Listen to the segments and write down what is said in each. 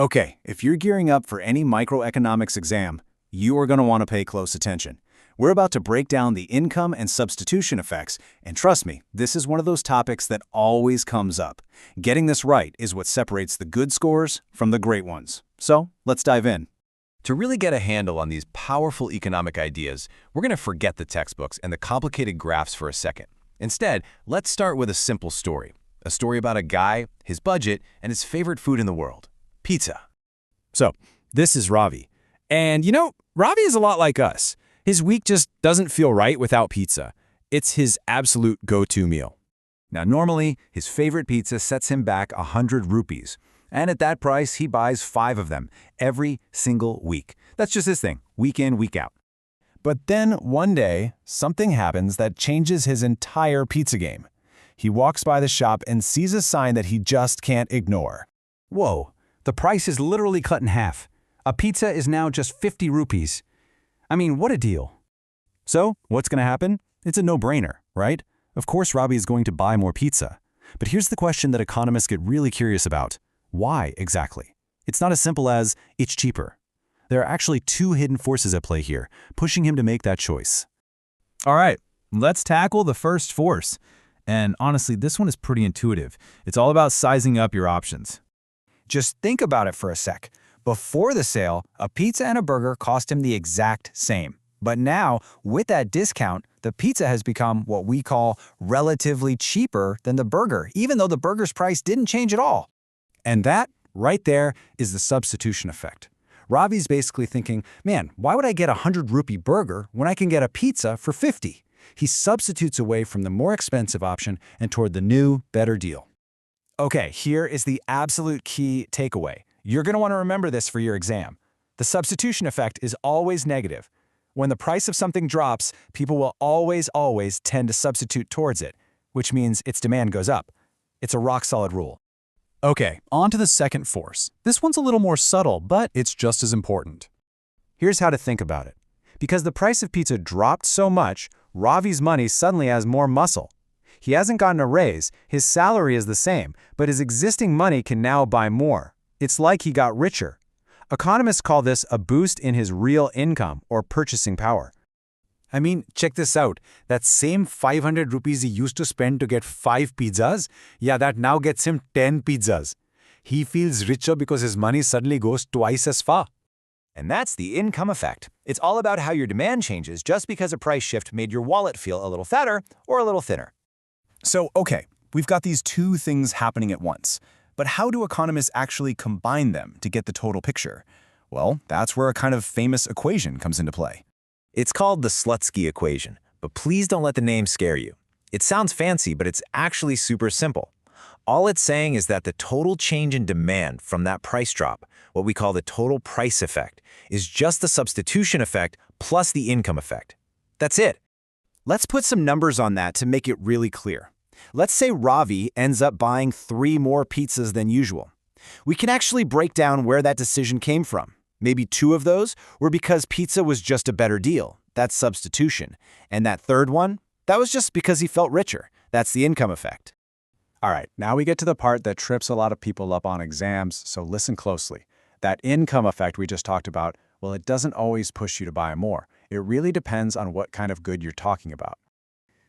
Okay, if you're gearing up for any microeconomics exam, you are going to want to pay close attention. We're about to break down the income and substitution effects, and trust me, this is one of those topics that always comes up. Getting this right is what separates the good scores from the great ones. So, let's dive in. To really get a handle on these powerful economic ideas, we're going to forget the textbooks and the complicated graphs for a second. Instead, let's start with a simple story. A story about a guy, his budget, and his favorite food in the world. Pizza. So, this is Ravi. And Ravi is a lot like us. His week just doesn't feel right without pizza. It's his absolute go-to meal. Now, normally, his favorite pizza sets him back 100 rupees. And at that price, he buys 5 of them every single week. That's just his thing, week in, week out. But then, one day, something happens that changes his entire pizza game. He walks by the shop and sees a sign that he just can't ignore. Whoa, the price is literally cut in half. A pizza is now just 50 rupees. I mean, what a deal. So, what's going to happen? It's a no-brainer, right? Of course Ravi is going to buy more pizza. But here's the question that economists get really curious about. Why exactly? It's not as simple as, it's cheaper. There are actually 2 hidden forces at play here, pushing him to make that choice. All right, let's tackle the first force. And honestly, this one is pretty intuitive. It's all about sizing up your options. Just think about it for a sec. Before the sale, a pizza and a burger cost him the exact same. But now, with that discount, the pizza has become what we call relatively cheaper than the burger, even though the burger's price didn't change at all. And that, right there, is the substitution effect. Ravi's basically thinking, man, why would I get a 100-rupee burger when I can get a pizza for 50? He substitutes away from the more expensive option and toward the new, better deal. Okay, here is the absolute key takeaway. You're going to want to remember this for your exam. The substitution effect is always negative. When the price of something drops, people will always tend to substitute towards it, which means its demand goes up. It's a rock-solid rule. Okay, on to the second force. This one's a little more subtle, but it's just as important. Here's how to think about it. Because the price of pizza dropped so much, Ravi's money suddenly has more muscle. He hasn't gotten a raise, his salary is the same, but his existing money can now buy more. It's like he got richer. Economists call this a boost in his real income or purchasing power. I mean, check this out. That same 500 rupees he used to spend to get 5 pizzas, that now gets him 10 pizzas. He feels richer because his money suddenly goes twice as far. And that's the income effect. It's all about how your demand changes just because a price shift made your wallet feel a little fatter or a little thinner. So, okay, we've got these 2 things happening at once. But how do economists actually combine them to get the total picture? Well, that's where a kind of famous equation comes into play. It's called the Slutsky equation, but please don't let the name scare you. It sounds fancy, but it's actually super simple. All it's saying is that the total change in demand from that price drop, what we call the total price effect, is just the substitution effect plus the income effect. That's it. Let's put some numbers on that to make it really clear. Let's say Ravi ends up buying 3 more pizzas than usual. We can actually break down where that decision came from. Maybe 2 of those were because pizza was just a better deal. That's substitution. And that third one, that was just because he felt richer. That's the income effect. All right, now we get to the part that trips a lot of people up on exams, so listen closely. That income effect we just talked about, well, it doesn't always push you to buy more. It really depends on what kind of good you're talking about.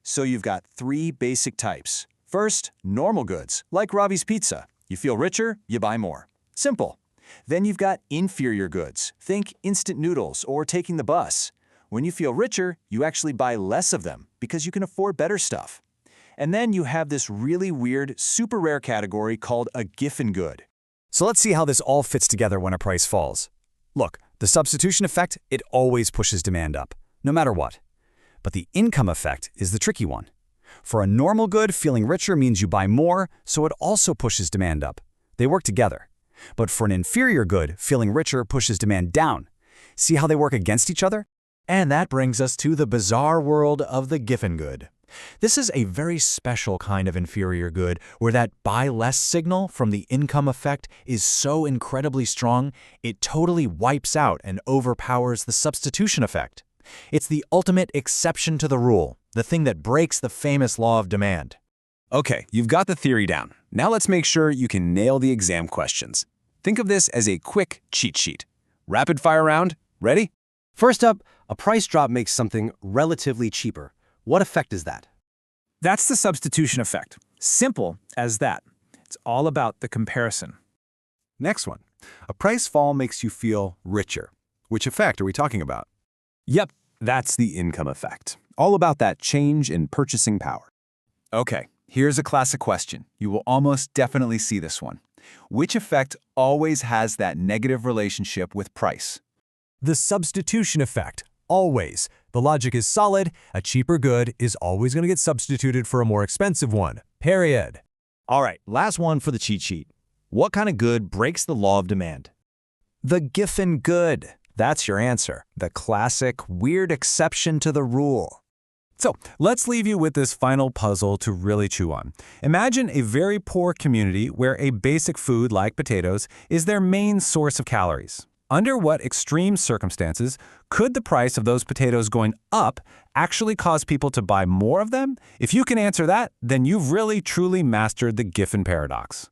So you've got 3 basic types. First, normal goods, like Ravi's pizza. You feel richer, you buy more. Simple. Then you've got inferior goods. Think instant noodles or taking the bus. When you feel richer, you actually buy less of them because you can afford better stuff. And then you have this really weird, super rare category called a Giffen good. So let's see how this all fits together when a price falls. Look, the substitution effect, it always pushes demand up, no matter what. But the income effect is the tricky one. For a normal good, feeling richer means you buy more, so it also pushes demand up. They work together. But for an inferior good, feeling richer pushes demand down. See how they work against each other? And that brings us to the bizarre world of the Giffen good. This is a very special kind of inferior good where that buy less signal from the income effect is so incredibly strong, it totally wipes out and overpowers the substitution effect. It's the ultimate exception to the rule, the thing that breaks the famous law of demand. Okay, you've got the theory down. Now let's make sure you can nail the exam questions. Think of this as a quick cheat sheet. Rapid fire round. Ready? First up, a price drop makes something relatively cheaper. What effect is that? That's the substitution effect. Simple as that. It's all about the comparison. Next one. A price fall makes you feel richer. Which effect are we talking about? Yep, that's the income effect. All about that change in purchasing power. Okay, here's a classic question. You will almost definitely see this one. Which effect always has that negative relationship with price? The substitution effect. Always. The logic is solid. A cheaper good is always going to get substituted for a more expensive one. Period. All right, last one for the cheat sheet. What kind of good breaks the law of demand? The Giffen good. That's your answer. The classic, weird exception to the rule. So, let's leave you with this final puzzle to really chew on. Imagine a very poor community where a basic food like potatoes is their main source of calories. Under what extreme circumstances could the price of those potatoes going up actually cause people to buy more of them? If you can answer that, then you've really truly mastered the Giffen paradox.